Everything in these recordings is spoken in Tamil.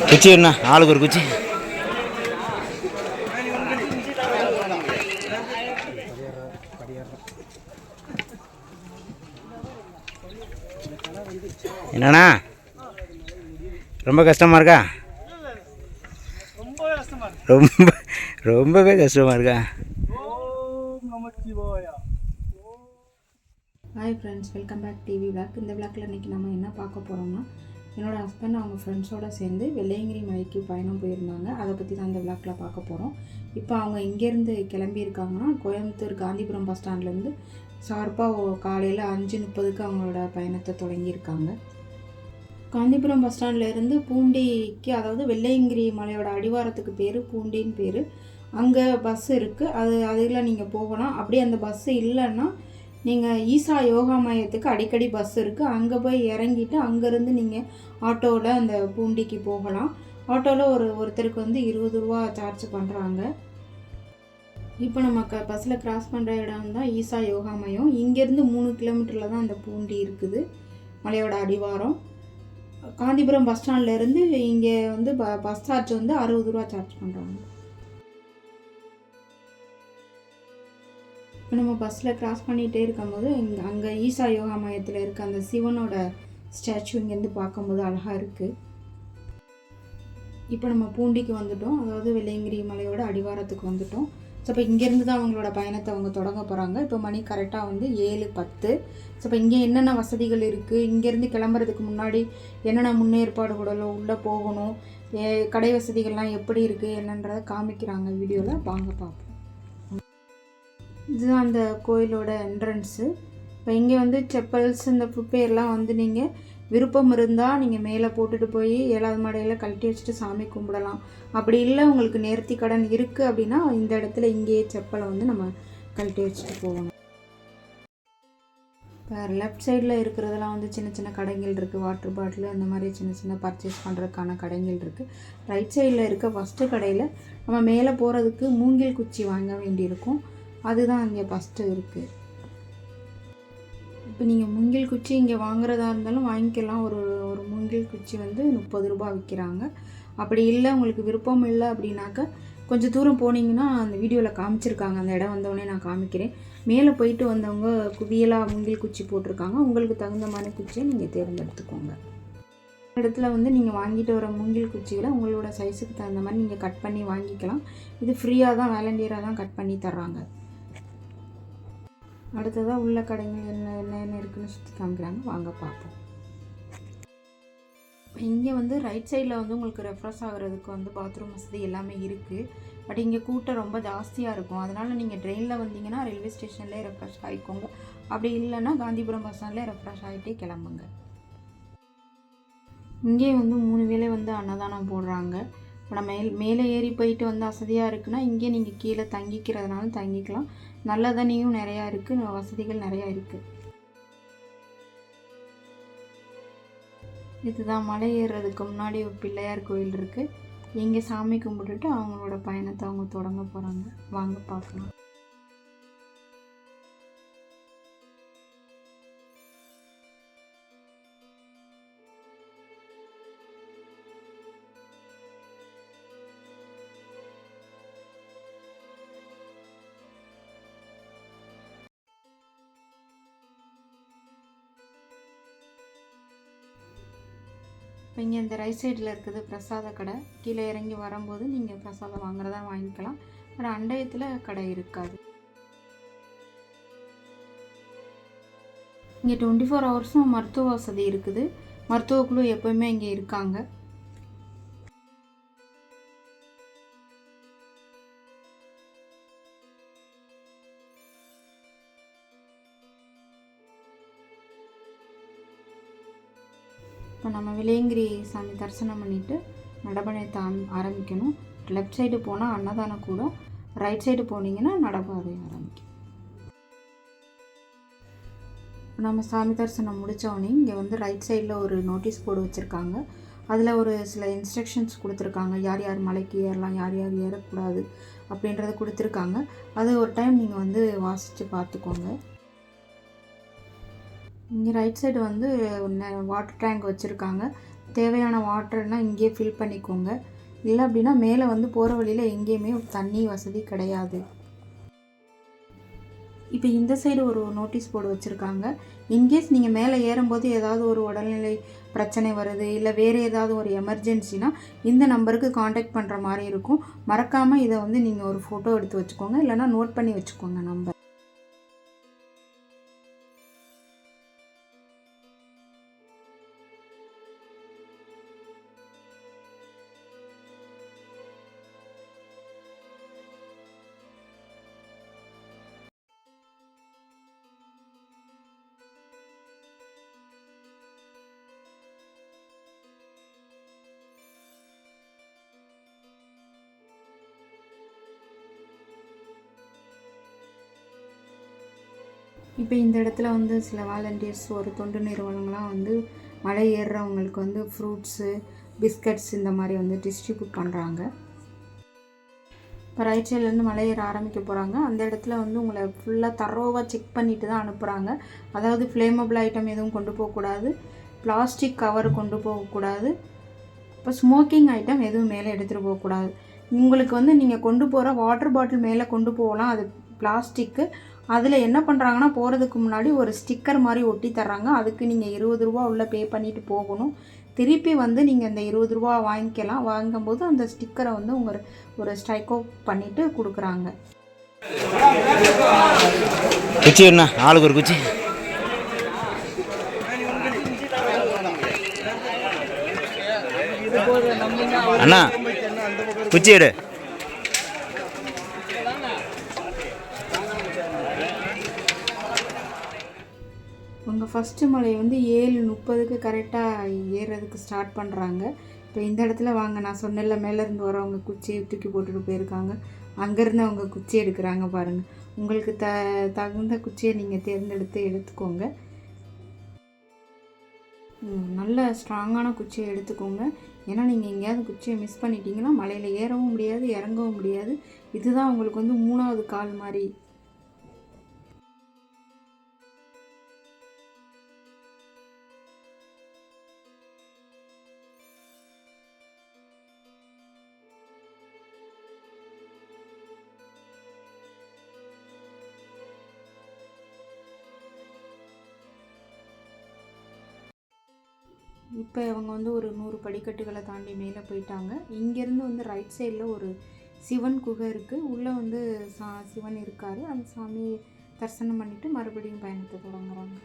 குச்சி என்ன ஆளுக்கு ஒரு குச்சி. என்னண்ணா ரொம்ப கஷ்டமாக இருக்கா? ரொம்பவே கஷ்டமாக இருக்கா? Hi friends, welcome back TV vlog. இந்த விளாக்கில் இன்றைக்கி நம்ம என்ன பார்க்க போகிறோம்னா, என்னோடய ஹஸ்பண்ட் அவங்க ஃப்ரெண்ட்ஸோடு சேர்ந்து வெள்ளையங்கிரி மலைக்கு பயணம் போயிருந்தாங்க. அதை பற்றி தான் இந்த விளாக்கில் பார்க்க போகிறோம். இப்போ அவங்க இங்கேருந்து கிளம்பியிருக்காங்கன்னா கோயம்புத்தூர் காந்திபுரம் பஸ் ஸ்டாண்ட்லேருந்து ஷார்ப்பாக காலையில் 5:30க்கு அவங்களோட பயணத்தை தொடங்கியிருக்காங்க. காந்திபுரம் பஸ் ஸ்டாண்ட்லேருந்து பூண்டிக்கு, அதாவது வெள்ளையங்கிரி மலையோட அடிவாரத்துக்கு பேர் பூண்டின்னு பேர். அங்கே பஸ் இருக்குது, அதில் நீங்கள் போகலாம். அப்படியே அந்த பஸ்ஸு இல்லைன்னா நீங்கள் ஈசா யோகா மையத்துக்கு அடிக்கடி பஸ் இருக்குது, அங்கே போய் இறங்கிட்டு அங்கேருந்து நீங்கள் ஆட்டோவில் அந்த பூண்டிக்கு போகலாம். ஆட்டோவில் ஒருத்தருக்கு வந்து 20 ரூபா சார்ஜ் பண்ணுறாங்க. இப்போ நம்ம பஸ்ஸில் கிராஸ் பண்ணுற இடம் தான் ஈசா யோகா மையம். இங்கேருந்து 3 கிலோமீட்டரில் தான் அந்த பூண்டி இருக்குது, மலையோட அடிவாரம். காந்திபுரம் பஸ் ஸ்டாண்ட்லேருந்து இங்கே வந்து பஸ் சார்ஜ் வந்து 60 ரூபா சார்ஜ் பண்ணுறாங்க. இப்போ நம்ம பஸ்ஸில் கிராஸ் பண்ணிகிட்டே இருக்கும்போது அங்கே ஈசா யோகா மையத்தில் இருக்க அந்த சிவனோட ஸ்டாச்சு இங்கேருந்து பார்க்கும்போது அழகாக இருக்குது. இப்போ நம்ம பூண்டிக்கு வந்துட்டோம், அதாவது வெள்ளையங்கிரி மலையோட அடிவாரத்துக்கு வந்துட்டோம். ஸோ இப்போ இங்கேருந்து தான் அவங்களோட பயணத்தை அவங்க தொடங்க போகிறாங்க. இப்போ மணி கரெக்டாக வந்து 7:10. ஸோ இப்போ இங்கே என்னென்ன வசதிகள் இருக்குது, இங்கேருந்து கிளம்புறதுக்கு முன்னாடி என்னென்ன முன்னேற்பாடுகளோ உள்ளே போகணும், கடை வசதிகள்லாம் எப்படி இருக்குது என்னன்றதை காமிக்கிறாங்க வீடியோவில். வாங்க பார்ப்போம். இதுதான் அந்த கோயிலோட என்ட்ரன்ஸு. இப்போ இங்கே வந்து செப்பல்ஸ் இந்த ஃபுட்வேர்லாம் வந்து நீங்கள் விருப்பம் இருந்தால் நீங்கள் மேலே போட்டுட்டு போய் 7வது மாடியில் கழட்டி வச்சுட்டு சாமி கும்பிடலாம். அப்படி இல்லை உங்களுக்கு நேர்த்தி கடன் இருக்குது அப்படின்னா இந்த இடத்துல இங்கேயே செப்பலை வந்து நம்ம கழட்டி வச்சுட்டு போகணும். இப்போ லெஃப்ட் சைடில் இருக்கிறதெல்லாம் வந்து சின்ன சின்ன கடைகள் இருக்குது, வாட்டர் பாட்டில் அந்த மாதிரி சின்ன சின்ன பர்ச்சேஸ் பண்ணுறதுக்கான கடைகள் இருக்குது. ரைட் சைடில் இருக்க ஃபஸ்ட்டு கடையில் நம்ம மேலே போகிறதுக்கு மூங்கில் குச்சி வாங்க வேண்டியிருக்கும், அதுதான் இங்கே ஃபஸ்ட்டு இருக்குது. இப்போ நீங்கள் மூங்கில் குச்சி இங்கே வாங்குறதா இருந்தாலும் வாங்கிக்கலாம். ஒரு மூங்கில் குச்சி வந்து 30 ரூபா விற்கிறாங்க. அப்படி இல்லை உங்களுக்கு விருப்பம் இல்லை அப்படின்னாக்கா கொஞ்சம் தூரம் போனீங்கன்னா அந்த வீடியோவில் காமிச்சிருக்காங்க, அந்த இடம் வந்தோடனே நான் காமிக்கிறேன். மேலே போயிட்டு வந்தவங்க குவியலாக மூங்கில் குச்சி போட்டிருக்காங்க, உங்களுக்கு தகுந்த மாதிரி குச்சியை நீங்கள் தேர்ந்தெடுத்துக்கோங்க. இடத்துல வந்து நீங்கள் வாங்கிட்டு வர மூங்கில் குச்சிகளை உங்களோட சைஸுக்கு தகுந்த மாதிரி நீங்கள் கட் பண்ணி வாங்கிக்கலாம். இது ஃப்ரீயாக தான், வாலண்டியராக தான் கட் பண்ணி தர்றாங்க. அடுத்ததாக உள்ள கடைகள் என்ன இருக்குன்னு சுற்றி காமிக்கிறாங்க, வாங்க பார்ப்போம். இங்கே வந்து ரைட் சைடில் வந்து உங்களுக்கு ரெஃப்ரெஷ் ஆகிறதுக்கு வந்து பாத்ரூம் வசதி எல்லாமே இருக்குது. பட் இங்கே கூட்டம் ரொம்ப ஜாஸ்தியாக இருக்கும், அதனால் நீங்கள் ட்ரெயினில் வந்தீங்கன்னா ரயில்வே ஸ்டேஷன்லேயே ரெஃப்ரெஷ் ஆகிக்கோங்க. அப்படி இல்லைன்னா காந்திபுரம் பஸ் ஸ்டாண்ட்லேயே ரெஃப்ரெஷ் ஆகிட்டே கிளம்புங்க. இங்கே வந்து 3 வேளை வந்து அன்னதானம் போடுறாங்க. இப்போ நம்ம மேலே ஏறி போயிட்டு வந்து வசதியாக இருக்குன்னா இங்கே நீங்கள் கீழே தங்கிக்கிறதுனால தங்கிக்கலாம். நல்ல தண்ணியும் நிறையா இருக்குது, வசதிகள் நிறையா இருக்குது. இதுதான் மலை ஏறுறதுக்கு முன்னாடி ஒரு பிள்ளையார் கோயில் இருக்குது. இங்கே சாமி கும்பிட்டுட்டு அவங்களோட பயணத்தை அவங்க தொடங்க போகிறாங்க, வாங்க பார்க்கலாம். இப்போ இங்கே இந்த ரைட் சைடில் இருக்குது பிரசாத கடை. கீழே இறங்கி வரும்போது நீங்கள் பிரசாதம் வாங்குறதா வாங்கிக்கலாம். ஆனால் அண்டயத்தில் கடை இருக்காது. இங்கே 24 ஹவர்ஸும் மருத்துவ வசதி இருக்குது, மருத்துவ குழு எப்போயுமே இங்கே இருக்காங்க. இப்போ நம்ம வெள்ளையங்கிரி சாமி தரிசனம் பண்ணிவிட்டு நடப்பயணத்தை ஆரம்பிக்கணும். லெஃப்ட் சைடு போனால் அன்னதானம் கூட, ரைட் சைடு போனீங்கன்னா நடப்பாதை ஆரம்பிக்கும். நம்ம சாமி தரிசனம் முடித்தோடனே இங்கே வந்து ரைட் சைடில் ஒரு நோட்டீஸ் போர்டு வச்சுருக்காங்க. அதில் ஒரு சில இன்ஸ்ட்ரக்ஷன்ஸ் கொடுத்துருக்காங்க, யார் யார் மலைக்கு ஏறலாம், யார் யார் ஏறக்கூடாது அப்படின்றத கொடுத்துருக்காங்க. அது ஒரு டைம் நீங்கள் வந்து வாசித்து பார்த்துக்கோங்க. இங்கே ரைட் சைடு வந்து வாட்டர் டேங்க் வச்சுருக்காங்க. தேவையான வாட்டர்னால் இங்கேயே ஃபில் பண்ணிக்கோங்க. இல்லை அப்படின்னா மேலே வந்து போகிற வழியில் எங்கேயுமே தண்ணி வசதி கிடையாது. இப்போ இந்த சைடு ஒரு நோட்டீஸ் போர்டு வச்சுருக்காங்க. இன்கேஸ் நீங்கள் மேலே ஏறும்போது ஏதாவது ஒரு உடல்நிலை பிரச்சனை வருது, இல்லை வேறு ஏதாவது ஒரு எமர்ஜென்சினா இந்த நம்பருக்கு காண்டாக்ட் பண்ணுற மாதிரி இருக்கும். மறக்காமல் இதை வந்து நீங்கள் ஒரு ஃபோட்டோ எடுத்து வச்சுக்கோங்க, இல்லைனா நோட் பண்ணி வச்சுக்கோங்க நம்பர். இப்போ இந்த இடத்துல வந்து சில வாலண்டியர்ஸ், ஒரு தொண்டு நிறுவனங்கள்லாம் வந்து மலை ஏறுறவங்களுக்கு வந்து ஃப்ரூட்ஸு, பிஸ்கட்ஸ் இந்த மாதிரி வந்து டிஸ்ட்ரிபியூட் பண்ணுறாங்க. இப்போ ரைட் சைட்லேருந்து மலை ஏற ஆரம்பிக்க போகிறாங்க. அந்த இடத்துல வந்து உங்களை ஃபுல்லாக தரோவாக செக் பண்ணிட்டு தான் அனுப்புகிறாங்க. அதாவது ஃப்ளேமபிள் ஐட்டம் எதுவும் கொண்டு போகக்கூடாது, பிளாஸ்டிக் கவர் கொண்டு போகக்கூடாது, இப்போ ஸ்மோக்கிங் ஐட்டம் எதுவும் மேலே எடுத்துகிட்டு போகக்கூடாது. உங்களுக்கு வந்து நீங்கள் கொண்டு போகிற வாட்டர் பாட்டில் மேலே கொண்டு போகலாம், அது பிளாஸ்டிக்கு. அதில் என்ன பண்ணுறாங்கன்னா, போகிறதுக்கு முன்னாடி ஒரு ஸ்டிக்கர் மாதிரி ஒட்டி தர்றாங்க. அதுக்கு நீங்கள் 20 ரூபா உள்ளே பே பண்ணிவிட்டு போகணும். திருப்பி வந்து நீங்கள் இந்த 20 ரூபா வாங்கிக்கலாம். வாங்கும்போது அந்த ஸ்டிக்கரை வந்து ஒரு ஸ்ட்ரைக்கோ பண்ணிவிட்டு கொடுக்குறாங்க. குச்சி என்ன ஆளுக்கு ஒரு குச்சி. அண்ணா குச்சி எடு. உங்கள் ஃபஸ்ட்டு மலை வந்து 7:30க்கு கரெக்டாக ஏறுறதுக்கு ஸ்டார்ட் பண்ணுறாங்க. இப்போ இந்த இடத்துல வாங்க, நான் சொன்னேன்ல மேலேருந்து வரவங்க குச்சியை தூக்கி போட்டுட்டு போயிருக்காங்க, அங்கேருந்து அவங்க குச்சி எடுக்கிறாங்க பாருங்கள். உங்களுக்கு தகுந்த குச்சியை நீங்கள் தேர்ந்தெடுத்து எடுத்துக்கோங்க. நல்ல ஸ்ட்ராங்கான குச்சியை எடுத்துக்கோங்க. ஏன்னா நீங்கள் எங்கேயாவது குச்சியை மிஸ் பண்ணிட்டீங்கன்னா மலையில் ஏறவும் முடியாது, இறங்கவும் முடியாது. இதுதான் உங்களுக்கு வந்து 3வது கால் மாதிரி. இப்போ அவங்க வந்து ஒரு 100 படிக்கட்டுகளை தாண்டி மேலே போயிட்டாங்க. இங்கேருந்து வந்து ரைட் சைடில் ஒரு சிவன் குகை இருக்குது. உள்ளே வந்து சிவன் இருக்கார். அந்த சாமியை தரிசனம் பண்ணிவிட்டு மறுபடியும் பயணத்தை தொடங்குறாங்க.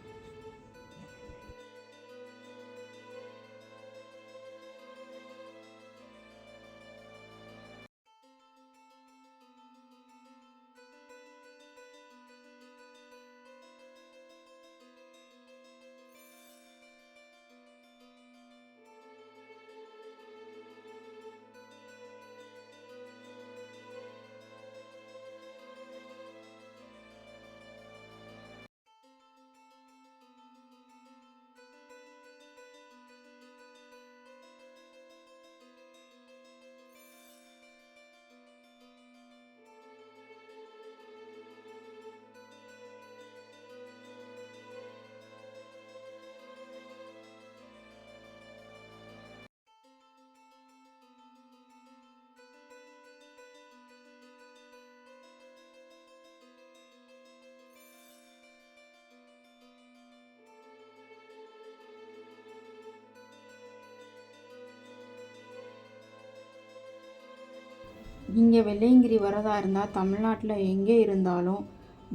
இங்கே வெள்ளையங்கிரி வரதா இருந்தால் தமிழ்நாட்டில் எங்கே இருந்தாலும்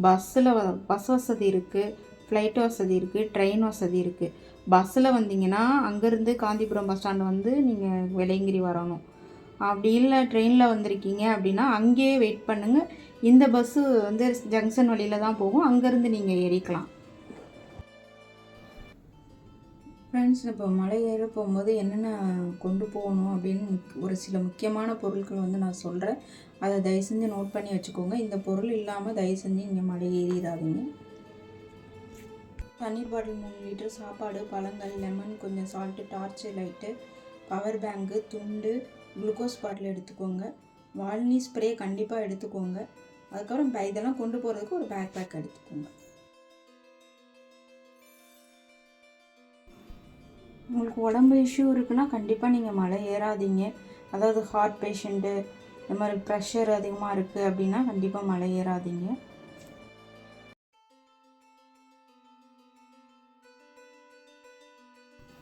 பஸ் வசதி இருக்குது, ஃப்ளைட் வசதி இருக்குது, ட்ரெயின் வசதி இருக்குது. பஸ்ஸில் வந்தீங்கன்னா அங்கேருந்து காந்திபுரம் பஸ் ஸ்டாண்டு வந்து நீங்கள் வெள்ளையங்கிரி வரணும். அப்படி இல்லை ட்ரெயினில் வந்திருக்கீங்க அப்படின்னா அங்கேயே வெயிட் பண்ணுங்கள். இந்த பஸ்ஸு வந்து ஜங்ஷன் வழியில் தான் போகும், அங்கேருந்து நீங்கள் ஏறிக்கலாம். ஃப்ரெண்ட்ஸ், இப்போ மலை ஏற போகும்போது என்னென்ன கொண்டு போகணும் அப்படின்னு ஒரு சில முக்கியமான பொருட்கள் வந்து நான் சொல்கிறேன். அதை தயவு செஞ்சு நோட் பண்ணி வச்சுக்கோங்க. இந்த பொருள் இல்லாமல் தயவு செஞ்சு இங்கே மலை ஏறிடாதீங்க. தண்ணீர் பாட்டில் 3 லிட்டர், சாப்பாடு, பழங்கள், லெமன், கொஞ்சம் salt, torch light, power bank, துண்டு, குளுக்கோஸ் பாட்டில் எடுத்துக்கோங்க. வால்னி ஸ்ப்ரே கண்டிப்பாக எடுத்துக்கோங்க. அதுக்கப்புறம் இதெல்லாம் கொண்டு போகிறதுக்கு ஒரு பேக் எடுத்துக்கோங்க. உங்களுக்கு உடம்பு இஷ்யூ இருக்குன்னா கண்டிப்பாக நீங்கள் மலை ஏறாதீங்க. அதாவது ஹார்ட் பேஷண்ட்டு, இந்த மாதிரி ப்ரெஷர் அதிகமாக இருக்குது அப்படின்னா கண்டிப்பாக மலை ஏறாதீங்க.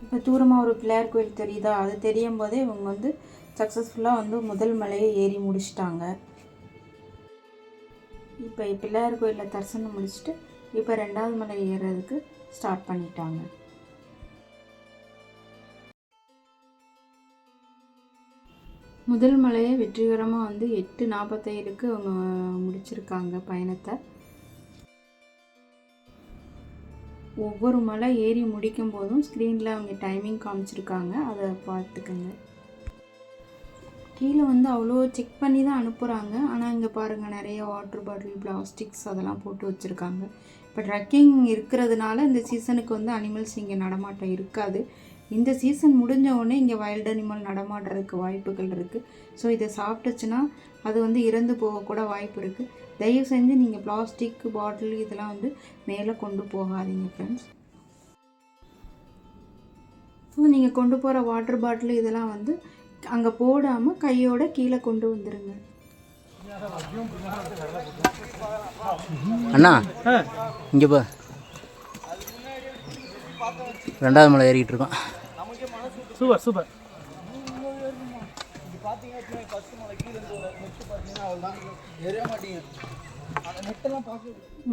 இப்போ தூரமாக ஒரு பிள்ளையார் கோயில் தெரியுதா, அது தெரியும் போதே இவங்க வந்து சக்ஸஸ்ஃபுல்லாக வந்து முதல் மலையை ஏறி முடிச்சிட்டாங்க. இப்போ பிள்ளையார் கோயிலில் தரிசனம் முடிச்சுட்டு இப்போ 2வது மலை ஏறுறதுக்கு ஸ்டார்ட் பண்ணிட்டாங்க. முதல் மலையை வெற்றிகரமாக வந்து 8:45க்கு அவங்க முடிச்சிருக்காங்க பயணத்தை. ஒவ்வொரு மலை ஏறி முடிக்கும் போதும் ஸ்க்ரீனில் அவங்க டைமிங் காமிச்சிருக்காங்க, அதை பார்த்துக்கோங்க. கீழே வந்து அவ்வளோ செக் பண்ணி தான் அனுப்புகிறாங்க. ஆனால் இங்கே பாருங்கள், நிறைய வாட்டர் பாட்டில், பிளாஸ்டிக்ஸ் அதெல்லாம் போட்டு வச்சுருக்காங்க. இப்போ ட்ரக்கிங் இருக்கிறதுனால இந்த சீசனுக்கு வந்து அனிமல்ஸ் இங்கே நடமாட்டம் இருக்காது. இந்த சீசன் முடிஞ்ச உடனே இங்கே வைல்டு அனிமல் நடமாடுறதுக்கு வாய்ப்புகள் இருக்குது. ஸோ இதை சாப்பிட்டுச்சுன்னா அது வந்து இறந்து போகக்கூட வாய்ப்பு இருக்குது. தயவு செஞ்சு நீங்கள் பிளாஸ்டிக் பாட்டில் இதெல்லாம் வந்து மேலே கொண்டு போகாதீங்க ஃப்ரெண்ட்ஸ். ஸோ நீங்கள் கொண்டு போகிற வாட்டர் பாட்டில் இதெல்லாம் வந்து அங்கே போடாமல் கையோட கீழே கொண்டு வந்துடுங்க. அண்ணா இங்கே போ, 2வது மலை ஏறிக்கிட்டு இருக்கோம். Super super.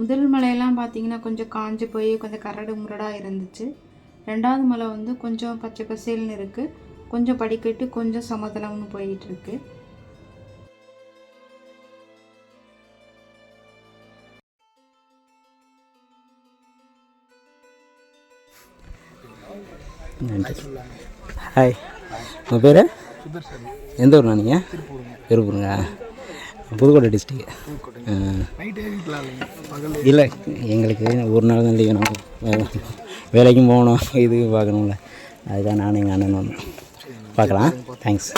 முதல் மலையெல்லாம் பார்த்தீங்கன்னா கொஞ்சம் காஞ்சு போய் கொஞ்சம் கரடு முரடாக இருந்துச்சு. 2வது மலை வந்து கொஞ்சம் பச்சை பசேல்னு இருக்குது, கொஞ்சம் படிக்கட்டு, கொஞ்சம் சமதளம்னு போயிட்டுருக்கு. ஹாய், உங்கள் பேர்? எந்த ஊர்ண்ணா நீங்கள்? திருப்பூருங்க. புதுக்கோட்டை டிஸ்ட்ரிக்ட். இல்லை, எங்களுக்கு ஒரு நாள் தான் லீவு. நம்ம வேலைக்கும் போகணும், இது பார்க்கணும்ல, அதுதான் நானும் எங்கள் அண்ணன் வந்தோம். பார்க்கலாம். தேங்க்ஸ்.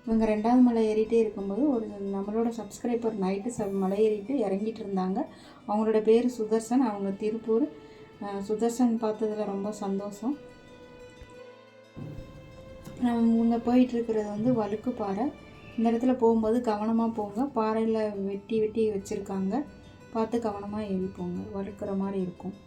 இவங்க 2வது மலை ஏறிட்டே இருக்கும்போது ஒரு நம்மளோட சப்ஸ்கிரைபர் நைட்டு மலை ஏறிட்டு இறங்கிட்டு இருந்தாங்க. அவங்களோட பேர் சுதர்சன், அவங்க திருப்பூர். சுதர்சன் பார்த்ததில் ரொம்ப சந்தோஷம். இவங்க போயிட்டுருக்கிறது வந்து வழுக்கு பாறை. இந்த இடத்துல போகும்போது கவனமாக போங்க, பாறையில் வெட்டி வெட்டி வச்சுருக்காங்க, பார்த்து கவனமாக ஏறி போங்க, வழுக்கிற மாதிரி இருக்கும்.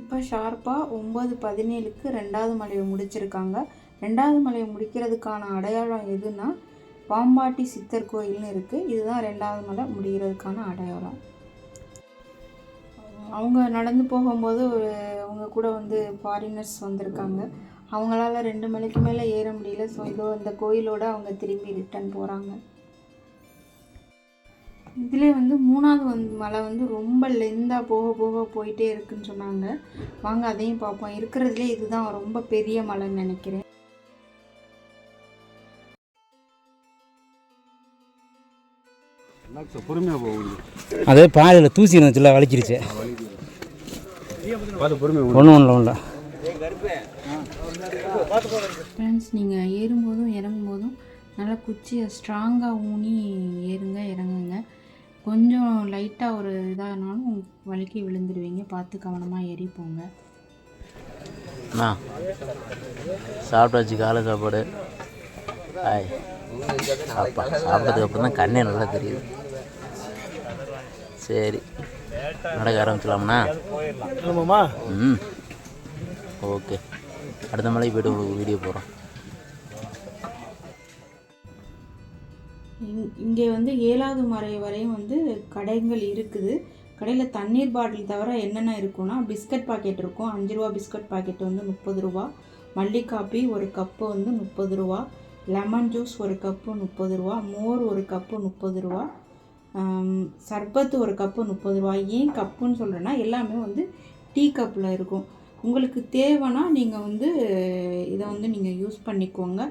இப்போ ஷார்ப்பாக 9:17க்கு 2வது மலையை முடிச்சிருக்காங்க. 2வது மலையை முடிக்கிறதுக்கான அடையாளம் எதுனா பாம்பாட்டி சித்தர் கோயில்னு இருக்குது. இதுதான் 2வது மலை முடிகிறதுக்கான அடையாளம். அவங்க நடந்து போகும்போது அவங்க கூட வந்து ஃபாரினர்ஸ் வந்திருக்காங்க. அவங்களால 2 மலைக்கு மேலே ஏற முடியல. ஸோ இதோ இந்த கோயிலோடு அவங்க திரும்பி ரிட்டன் போகிறாங்க. இதிலே வந்து 3வது மலை வந்து ரொம்ப லெந்தாக போயிட்டே இருக்குன்னு சொன்னாங்க. வாங்க அதையும் பார்ப்போம். இருக்கிறதுலே இதுதான் ரொம்ப பெரிய மலைன்னு நினைக்கிறேன். அதே பாதையில் தூசி இருந்துச்சுல, வலிக்கிருச்சு. ஒன்றும் இல்லை. ஃப்ரெண்ட்ஸ், நீங்கள் ஏறும்போதும் இறங்கும்போதும் நல்லா குச்சியை ஸ்ட்ராங்காக ஊனி ஏறுங்க இறங்குங்க. கொஞ்சம் லைட்டாக ஒரு இதானாலும் வலிக்கி விழுந்துடுவீங்க. பார்த்து கவனமாக ஏறி போங்க. சாப்பிட்டாச்சு காலை சாப்பாடு. சாப்பிட்டதுக்கு அப்புறம் தான் கண்ணே நல்லா தெரியுது. சரி, நடக்க ஆரம்பிச்சலாம்ண்ணா. ஓகே, அடுத்த மலைக்கு போய்ட்டு உங்களுக்கு வீடியோ போகிறோம். இங்கே வந்து 7வது மலை வரையும் வந்து கடைகள் இருக்குது. கடையில் தண்ணீர் பாட்டில் தவிர என்னென்ன இருக்குன்னா, பிஸ்கட் பாக்கெட் இருக்கும். 5 ரூபா பிஸ்கட் பாக்கெட் வந்து 30 ரூபா. மல்லி காப்பி ஒரு கப்பு வந்து 30 ரூபா. லெமன் ஜூஸ் ஒரு கப்பு 30 ரூபா. மோர் ஒரு கப்பு 30 ரூபா. சர்பத்து ஒரு கப்பு 30 ரூபா. ஏன் கப்புன்னு சொல்கிறேன்னா, எல்லாமே வந்து டீ கப்பில் இருக்கும். உங்களுக்கு தேவைன்னா நீங்கள் வந்து இதை வந்து நீங்கள் யூஸ் பண்ணிக்கோங்க.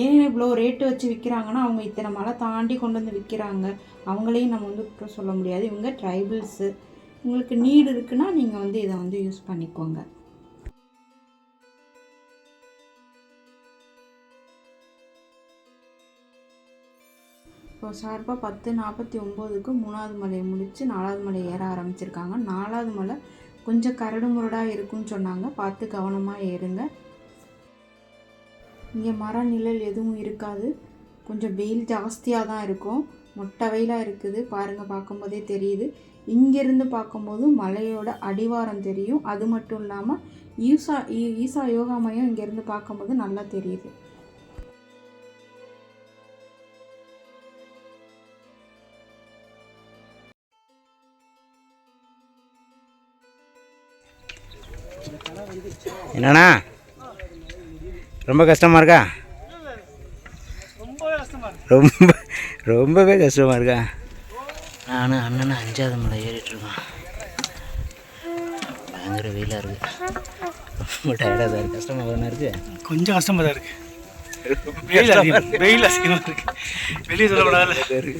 ஏன் இவ்வளோ ரேட்டு வச்சு விற்கிறாங்கன்னா, அவங்க இத்தனை மலை தாண்டி கொண்டு வந்து விற்கிறாங்க. அவங்களையும் நம்ம வந்து குற்றம் சொல்ல முடியாது. இவங்க ட்ரைபிள்ஸு. உங்களுக்கு நீடு இருக்குன்னா நீங்கள் வந்து இதை வந்து யூஸ் பண்ணிக்கோங்க. இப்போ ஷார்ப்பாக 10:49க்கு 3வது மலையை முடித்து 4வது மலை ஏற ஆரம்பிச்சிருக்காங்க. 4வது மலை கொஞ்சம் கரடு முரடாக இருக்குன்னு சொன்னாங்க. பார்த்து கவனமாக ஏறுங்க. இங்கே மர நிழல் எதுவும் இருக்காது. கொஞ்சம் வெயில் ஜாஸ்தியாக தான் இருக்கும். மொட்டை வெயிலாக இருக்குது. பாருங்கள், பார்க்கும்போதே தெரியுது. இங்கேருந்து பார்க்கும்போது மலையோட அடிவாரம் தெரியும். அது மட்டும் இல்லாமல் ஈசா யோகா மையம் இங்கேருந்து பார்க்கும்போது நல்லா தெரியுது. என்னண்ணா, ரொம்ப கஷ்டமாக இருக்கா? ரொம்பவே கஷ்டமாக இருக்கா? நானும் அண்ணனும் 5வது மலை ஏறிட்டுருக்கோம். பயங்கர வெயிலாக இருக்குது. ரொம்ப டயர்டாக தான் இருக்குது. கஷ்டமாக தானே இருக்குது. கொஞ்சம் கஷ்டமாக தான் இருக்குது. வெயில் அதிகமாக இருக்குது. வெளியே சொல்லக்கூடாது. சரி,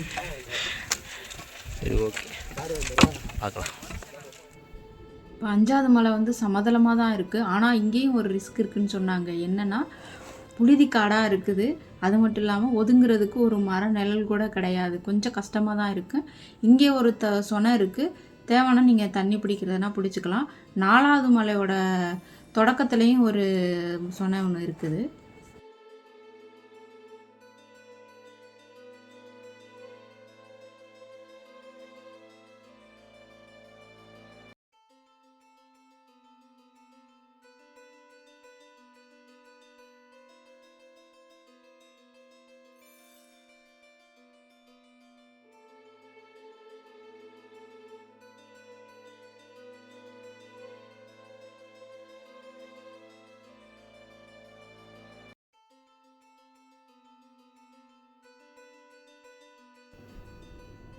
ஓகே, பார்க்கலாம். இப்போ 5வது மலை வந்து சமதளமாக தான் இருக்குது. ஆனால் இங்கேயும் ஒரு ரிஸ்க் இருக்குதுன்னு சொன்னாங்க. என்னென்னா, புழுதி காடாக இருக்குது. அது மட்டும் இல்லாமல் ஒதுங்கிறதுக்கு ஒரு மர நிழல் கூட கிடையாது. கொஞ்சம் கஷ்டமாக தான் இருக்குது. இங்கே ஒரு சொனை இருக்குது. தேவைன்னா நீங்கள் தண்ணி பிடிக்கிறதுனா பிடிச்சிக்கலாம். 4வது மலையோட தொடக்கத்துலேயும் ஒரு சொனை ஒன்று இருக்குது.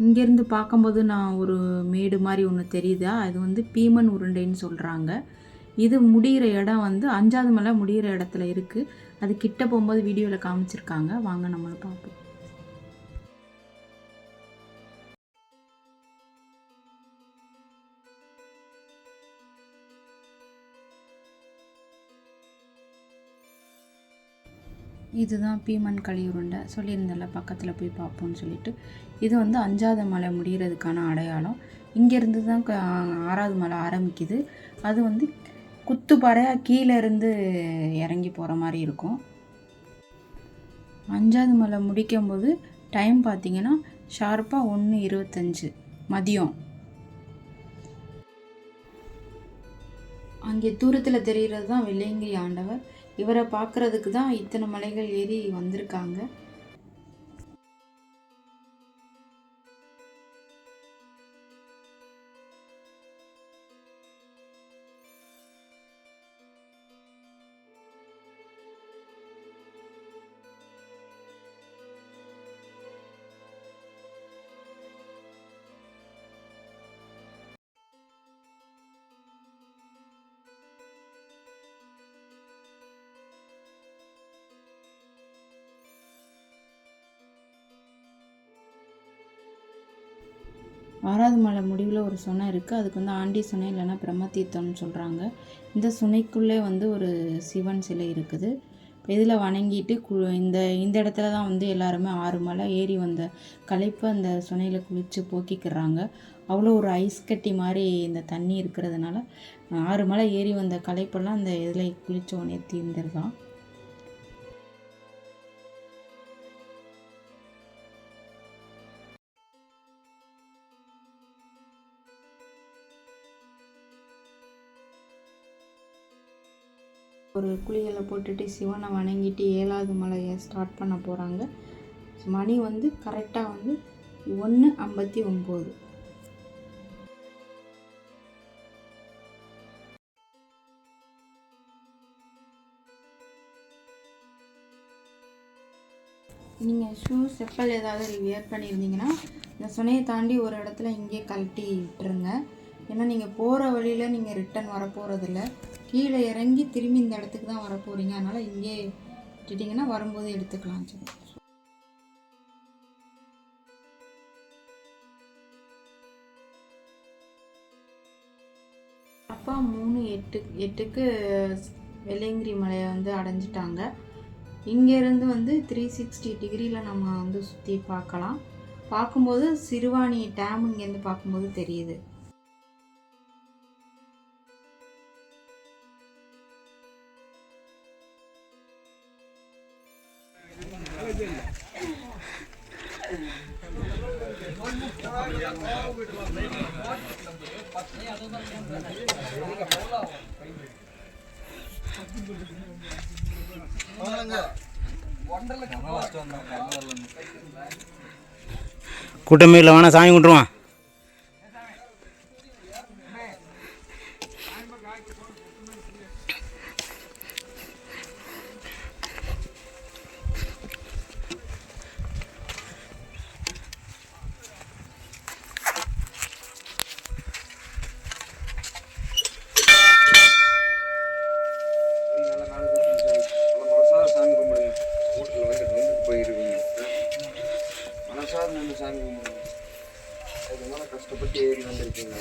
இங்கேருந்து பார்க்கும்போது நான் ஒரு மேடு மாதிரி ஒன்று தெரியுதா, அது வந்து பீமன் உருண்டைன்னு சொல்கிறாங்க. இது முடிகிற இடம் வந்து 5வது மலை முடிகிற இடத்துல இருக்குது. அது கிட்ட போகும்போது வீடியோவில் காமிச்சிருக்காங்க. வாங்க நம்மளும் பார்ப்போம். இதுதான் பீமன் களி உருண்டை. சொல்லியிருந்தல பக்கத்தில் போய் பார்ப்போம்னு சொல்லிட்டு. இது வந்து 5வது மலை முடிகிறதுக்கான அடையாளம். இங்கேருந்து தான் 6வது மலை ஆரம்பிக்குது. அது வந்து குத்துப்பாறையாக கீழே இருந்து இறங்கி போகிற மாதிரி இருக்கும். 5வது மலை முடிக்கும்போது டைம் பார்த்திங்கன்னா ஷார்ப்பாக 1:25 மதியம். அங்கே தூரத்தில் தெரிகிறது தான் வெள்ளையங்கிரி ஆண்டவர். இவரை பார்க்குறதுக்கு தான் இத்தனை மலைகள் ஏறி வந்திருக்காங்க. ஆறாவது மலை முடிவில் ஒரு சுனை இருக்குது. அதுக்கு வந்து ஆண்டி சுனை இல்லைன்னா பிரம்ம தீர்த்தம்னு சொல்கிறாங்க. இந்த சுனைக்குள்ளே வந்து ஒரு சிவன் சிலை இருக்குது. இதில் வணங்கிட்டு இந்த இந்த இடத்துல தான் வந்து எல்லாருமே 6 மலை ஏறி வந்த களைப்பு அந்த சுனையில் குளித்து போக்கிக்கிறாங்க. அவ்வளோ ஒரு ஐஸ் கட்டி மாதிரி இந்த தண்ணி இருக்கிறதுனால 6 மலை ஏறி வந்த களைப்பெல்லாம் அந்த இதில் குளித்த உடனே தீர்ந்துருதான். ஒரு குளியலை போட்டுட்டு சிவனை வணங்கிட்டு 7வது மலையை ஸ்டார்ட் பண்ண போகிறாங்க. மணி வந்து கரெக்டாக வந்து 1:59. நீங்கள் ஷூஸ் செப்பல் ஏதாவது வியர் பண்ணியிருந்தீங்கன்னா இந்த சுனையை தாண்டி ஒரு இடத்துல இங்கே கழட்டி விட்டுருங்க. ஏன்னா நீங்கள் போகிற வழியில் நீங்கள் ரிட்டன் வரப்போகிறதில்ல, கீழே இறங்கி திரும்பி இந்த இடத்துக்கு தான் வரப்போகிறீங்க. அதனால் இங்கே விட்டுட்டிங்கன்னா வரும்போது எடுத்துக்கலாம். சரி, அப்பா 3:08க்கு வெள்ளையங்கிரி மலையை வந்து அடைஞ்சிட்டாங்க. இங்கேருந்து வந்து 360 டிகிரியில் நம்ம வந்து சுற்றி பார்க்கலாம். பார்க்கும்போது சிறுவாணி டேம் இங்கேருந்து பார்க்கும்போது தெரியுது. கூட்டமே இல்லை, வேணா சாமி கும்பிட்டுருவான். கஷ்டப்பட்டு ஏறி வந்திருக்கீங்க.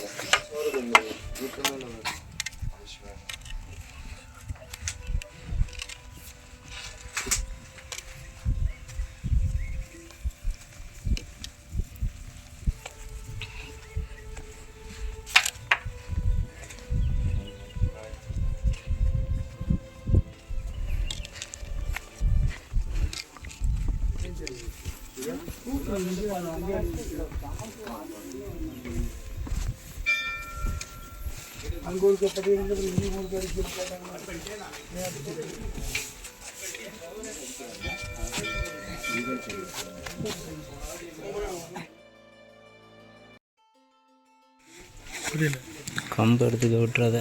கம்பு எடுத்துக்க விட்டுறத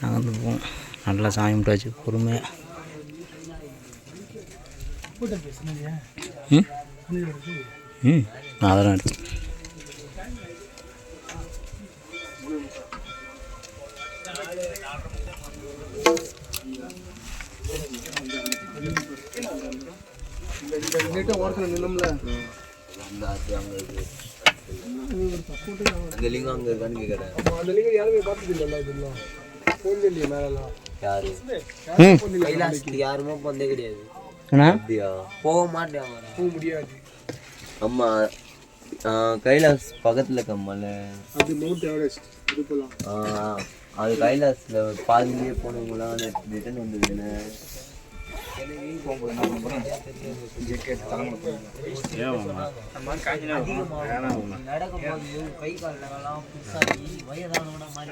நாங்கள் வந்து போவோம். நல்லா சாமி கும்பிட்டாச்சு பொறுமையாக. அதெல்லாம் எடுத்து அந்த லிங்கம் அங்கே இருக்கான்னு கேட்குறேன். அந்த லிங்கம் யாருமே பார்த்தது இல்லை. இதெல்லாம் போகல இல்லையா மேலாம்? யாரு கைலாசத்துக்கு யாருமே போனதே கிடையாது. அப்படியா? போக மாட்டேன், போக முடியாது. அம்மா கைலாஸ் பக்கத்தில் இருக்கம்மால, அது மவுண்ட் எவரெஸ்ட். அது கைலாஸில் பாதிலேயே போனவங்களாம் ரிட்டர்ன் வந்ததுன்னு நடக்கும்போது கை காலெல்லாம் புதுசாகி வயதானவனா மாதிரி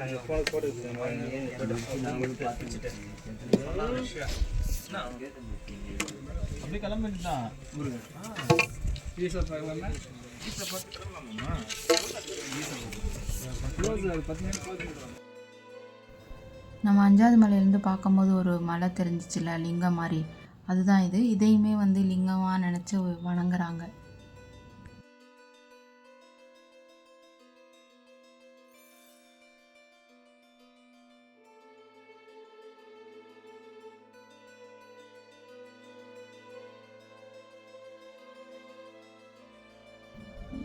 அப்படி கிளம்பிட்டுதான் நம்ம 5வது மலையிலேருந்து பார்க்கும்போது ஒரு மலை தெரிஞ்சிச்சுல லிங்கம் மாதிரி, அதுதான் இது. இதையுமே வந்து லிங்கமாக நினச்சி வணங்குறாங்க.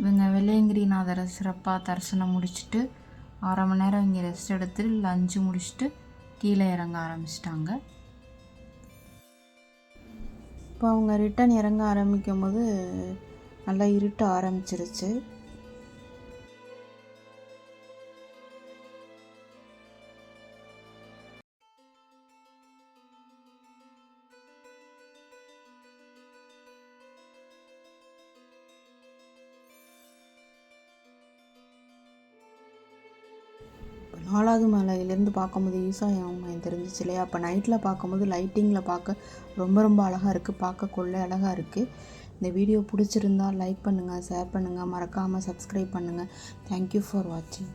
இவங்க வெள்ளையங்கிரிநாதரை சிறப்பாக தரிசனம் முடிச்சுட்டு 1/2 மணி நேரம் இங்கே ரெஸ்ட் எடுத்து லஞ்சு முடிச்சுட்டு கீழே இறங்க ஆரம்பிச்சிட்டாங்க. இப்போ அவங்க ரிட்டன் இறங்க ஆரம்பிக்கும் போது நல்லா இருட்ட ஆரம்பிச்சிருச்சு. நாலாவது மலையிலேருந்து பார்க்கும்போது ஈசாயம் தெரிஞ்சிச்சு இல்லையா? அப்போ நைட்டில் பார்க்கும்போது லைட்டிங்கில் பார்க்க ரொம்ப ரொம்ப அழகாக இருக்குது, பார்க்க கொள்ளை அழகாக இருக்குது. இந்த வீடியோ பிடிச்சிருந்தால் லைக் பண்ணுங்கள், ஷேர் பண்ணுங்கள், மறக்காமல் சப்ஸ்கிரைப் பண்ணுங்கள். தேங்க்யூ ஃபார் வாட்சிங்.